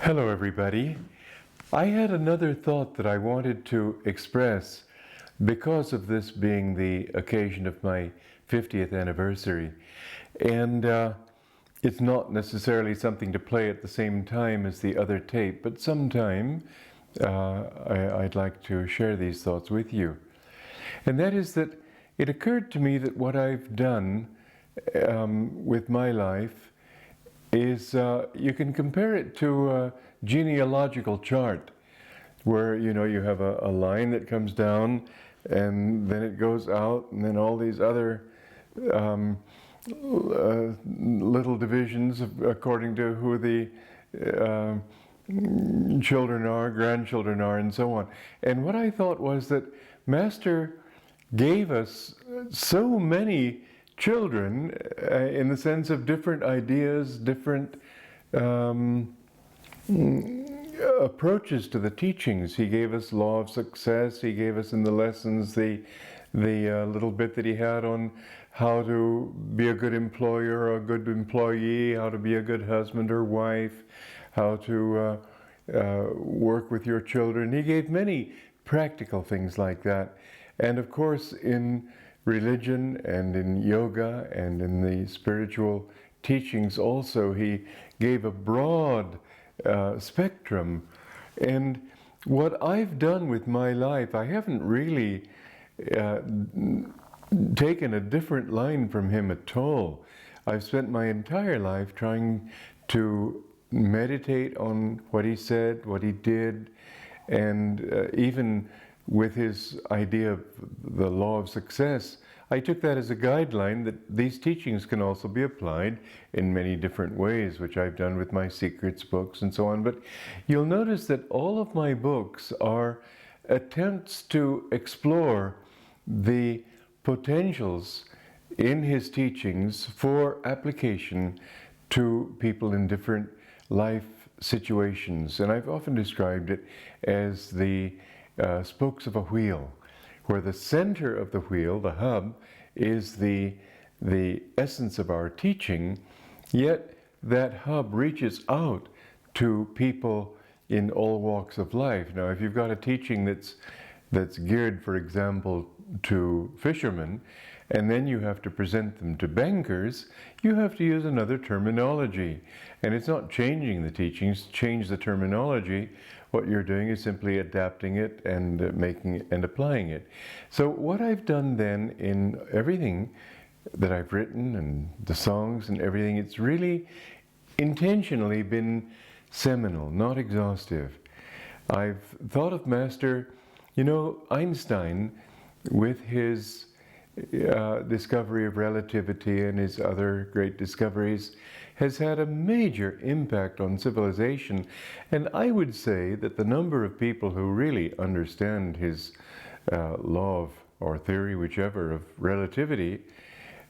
Hello everybody. I had another thought that I wanted to express because of this being the occasion of my 50th anniversary. And it's not necessarily something to play at the same time as the other tape, but sometime I'd like to share these thoughts with you. And that is that it occurred to me that what I've done with my life is you can compare it to a genealogical chart where you have a line that comes down and then it goes out and then all these other little divisions according to who the children are, grandchildren are, and so on. And what I thought was that Master gave us so many children in the sense of different ideas, different approaches to the teachings. He gave us law of success. He gave us in the lessons the little bit that he had on how to be a good employer or a good employee, how to be a good husband or wife, how to work with your children. He gave many practical things like that. And of course, in religion and in yoga and in the spiritual teachings also, he gave a broad spectrum. And what I've done with my life, I haven't really taken a different line from him at all. I've spent my entire life trying to meditate on what he said, what he did, and even with his idea of the law of success, I took that as a guideline that these teachings can also be applied in many different ways, which I've done with my secrets books and so on. But you'll notice that all of my books are attempts to explore the potentials in his teachings for application to people in different life situations. And I've often described it as the spokes of a wheel, where the center of the wheel, the hub, is the essence of our teaching, yet that hub reaches out to people in all walks of life. Now, if you've got a teaching that's geared, for example, to fishermen, and then you have to present them to bankers, you have to use another terminology. And it's not changing the teachings, change the terminology. What you're doing is simply adapting it and making it and applying it. So what I've done then in everything that I've written and the songs and everything, it's really intentionally been seminal, not exhaustive. I've thought of Master, Einstein, with his discovery of relativity and his other great discoveries, has had a major impact on civilization. And I would say that the number of people who really understand his law of, or theory, whichever, of relativity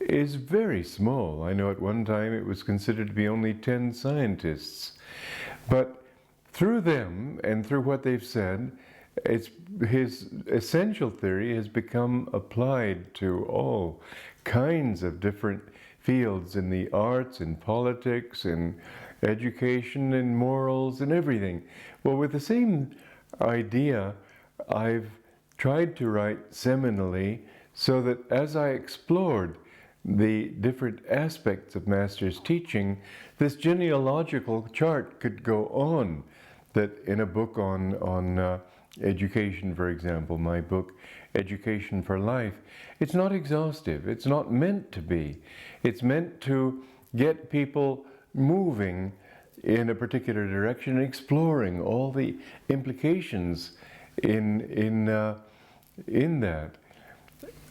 is very small. I know at one time it was considered to be only 10 scientists. But through them and through what they've said, his essential theory has become applied to all kinds of different fields in the arts, in politics, in education, in morals, and everything. Well, with the same idea, I've tried to write seminally so that as I explored the different aspects of Master's teaching, this genealogical chart could go on. That in a book on education, for example, my book, Education for Life, it's not exhaustive. It's not meant to be. It's meant to get people moving in a particular direction and exploring all the implications in that.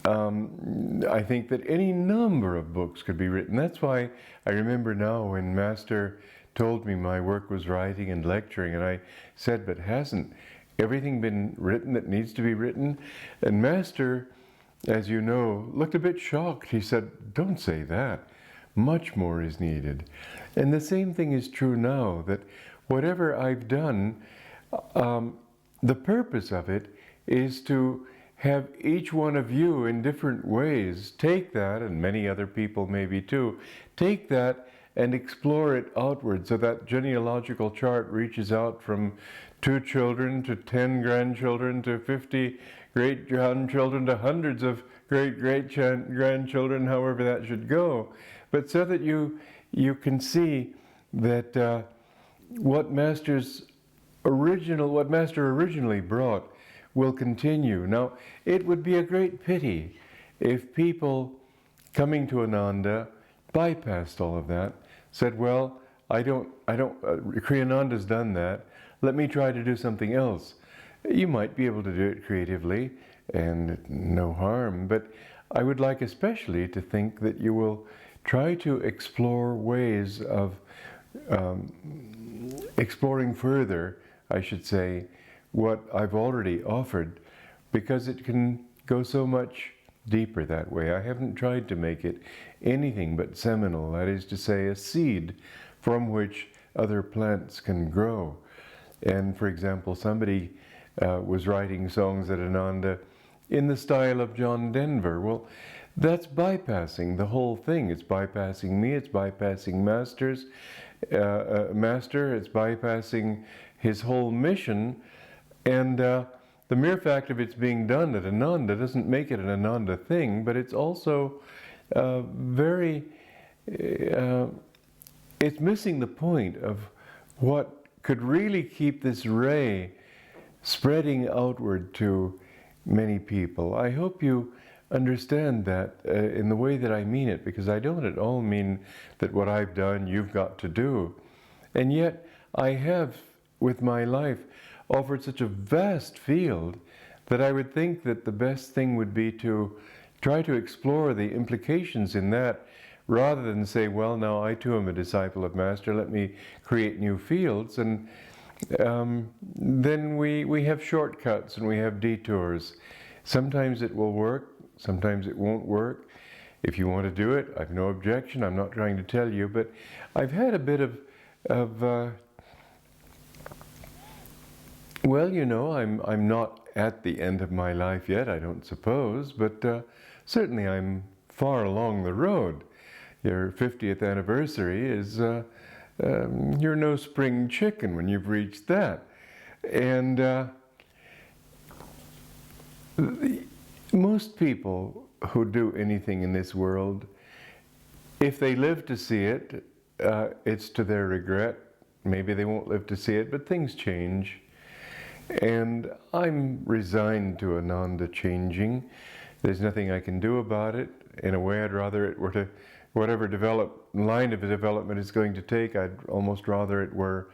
I think that any number of books could be written. That's why I remember now when Master told me my work was writing and lecturing, and I said, but hasn't everything been written that needs to be written? And Master, as you know, looked a bit shocked. He said, don't say that. Much more is needed. And the same thing is true now, that whatever I've done, the purpose of it is to have each one of you in different ways take that, and many other people maybe too, take that and explore it outward, so that genealogical chart reaches out from 2 children to 10 grandchildren to 50 great-grandchildren to hundreds of great-great-grandchildren, however that should go. But so that you can see that what Master originally brought will continue. Now, it would be a great pity if people coming to Ananda bypassed all of that, said, well, Kriyananda's done that, let me try to do something else. You might be able to do it creatively and no harm, but I would like especially to think that you will try to explore ways of exploring further, I should say, what I've already offered, because it can go so much deeper that way. I haven't tried to make it anything but seminal, that is to say, a seed from which other plants can grow. And for example, somebody was writing songs at Ananda in the style of John Denver. Well, that's bypassing the whole thing. It's bypassing me, it's bypassing Master, it's bypassing his whole mission, and the mere fact of it's being done at Ananda doesn't make it an Ananda thing, but it's also it's missing the point of what could really keep this ray spreading outward to many people. I hope you understand that in the way that I mean it, because I don't at all mean that what I've done you've got to do. And yet I have, with my life, offered such a vast field that I would think that the best thing would be to try to explore the implications in that, rather than say, well, now I too am a disciple of Master, let me create new fields. And then we have shortcuts and we have detours. Sometimes it will work, sometimes it won't work. If you want to do it, I've no objection. I'm not trying to tell you, but I've had a bit of well, you know, I'm not at the end of my life yet, I don't suppose, but certainly I'm far along the road. Your 50th anniversary is, you're no spring chicken when you've reached that. And most people who do anything in this world, if they live to see it, it's to their regret. Maybe they won't live to see it, but things change. And I'm resigned to Ananda changing. There's nothing I can do about it. In a way, I'd rather it were to, whatever line of development it's going to take, I'd almost rather it were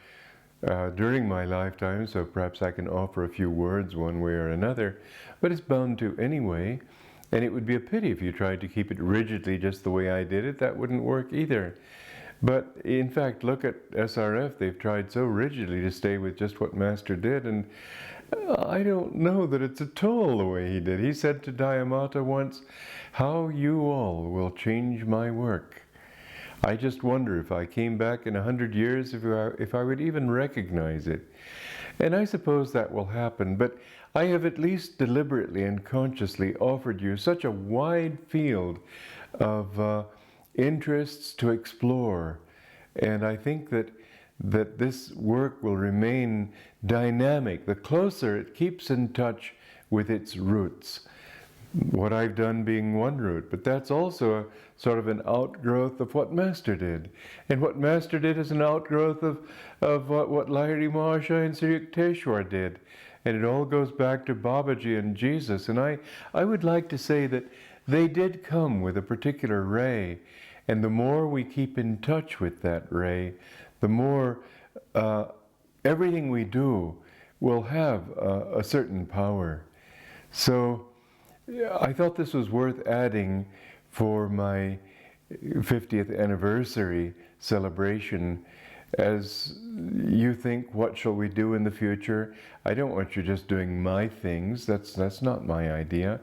during my lifetime, so perhaps I can offer a few words one way or another, but it's bound to anyway. And it would be a pity if you tried to keep it rigidly just the way I did it. That wouldn't work either. But in fact, look at SRF. They've tried so rigidly to stay with just what Master did, and I don't know that it's at all the way he did. He said to Dayamata once, "How you all will change my work. I just wonder if I came back in 100 years, if I would even recognize it." And I suppose that will happen, but I have at least deliberately and consciously offered you such a wide field of interests to explore. And I think that this work will remain dynamic the closer it keeps in touch with its roots. What I've done being one root, but that's also a sort of an outgrowth of what Master did. And what Master did is an outgrowth of what Lahiri Mahashaya and Sri Yukteswar did. And it all goes back to Babaji and Jesus. And I would like to say that they did come with a particular ray. And the more we keep in touch with that ray, the more everything we do will have a certain power. So I thought this was worth adding for my 50th anniversary celebration. As you think, what shall we do in the future? I don't want you just doing my things. That's not my idea.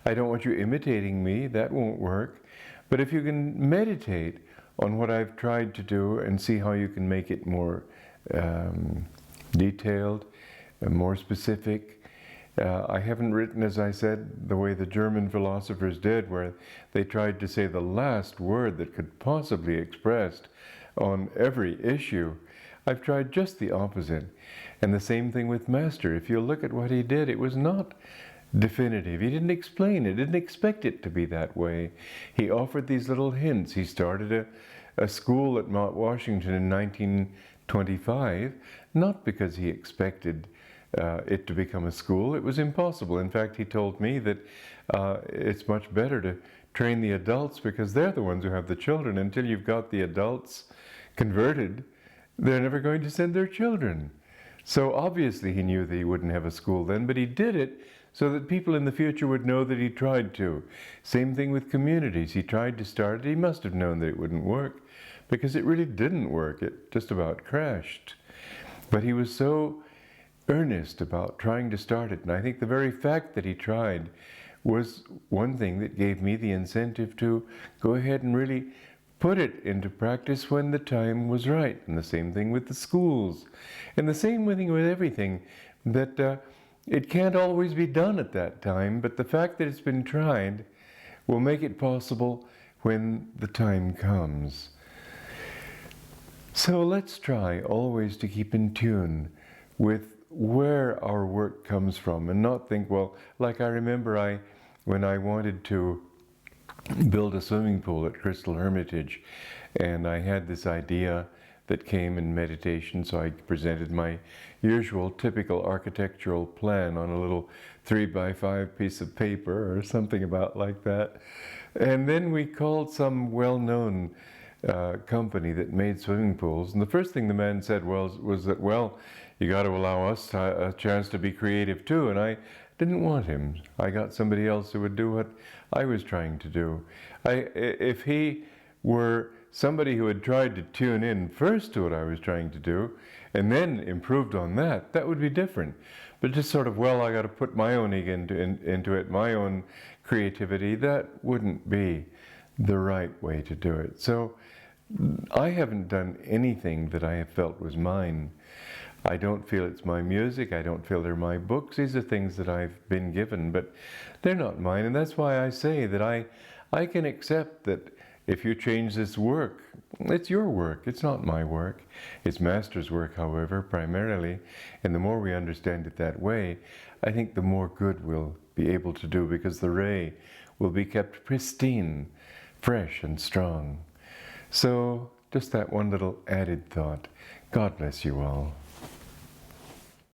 I don't want you imitating me. That won't work. But if you can meditate on what I've tried to do and see how you can make it more detailed and more specific. I haven't written, as I said, the way the German philosophers did, where they tried to say the last word that could possibly express on every issue. I've tried just the opposite. And the same thing with Master. If you look at what he did, it was not definitive. He didn't explain it, didn't expect it to be that way. He offered these little hints. He started a school at Mount Washington in 1925, not because he expected it to become a school. It was impossible. In fact, he told me that it's much better to train the adults because they're the ones who have the children. Until you've got the adults converted, they're never going to send their children. So obviously he knew that he wouldn't have a school then, but he did it so that people in the future would know that he tried to. Same thing with communities. He tried to start it. He must have known that it wouldn't work because it really didn't work. It just about crashed. But he was so earnest about trying to start it. And I think the very fact that he tried was one thing that gave me the incentive to go ahead and really put it into practice when the time was right. And the same thing with the schools. And the same thing with everything, that it can't always be done at that time, but the fact that it's been tried will make it possible when the time comes. So let's try always to keep in tune with where our work comes from and not think, well, like I remember when I wanted to build a swimming pool at Crystal Hermitage, and I had this idea that came in meditation, so I presented my usual typical architectural plan on a little 3x5 piece of paper or something about like that. And then we called some well-known company that made swimming pools, and the first thing the man said was that, well, you got to allow us a chance to be creative too, and I didn't want him. I got somebody else who would do what I was trying to do. If he were somebody who had tried to tune in first to what I was trying to do and then improved on that, that would be different. But just sort of, well, I got to put my own ego into it, my own creativity, that wouldn't be the right way to do it. So I haven't done anything that I have felt was mine. I don't feel it's my music, I don't feel they're my books. These are things that I've been given, but they're not mine. And that's why I say that I can accept that if you change this work, it's your work, it's not my work. It's Master's work, however, primarily. And the more we understand it that way, I think the more good we'll be able to do, because the ray will be kept pristine, fresh and strong. So just that one little added thought. God bless you all.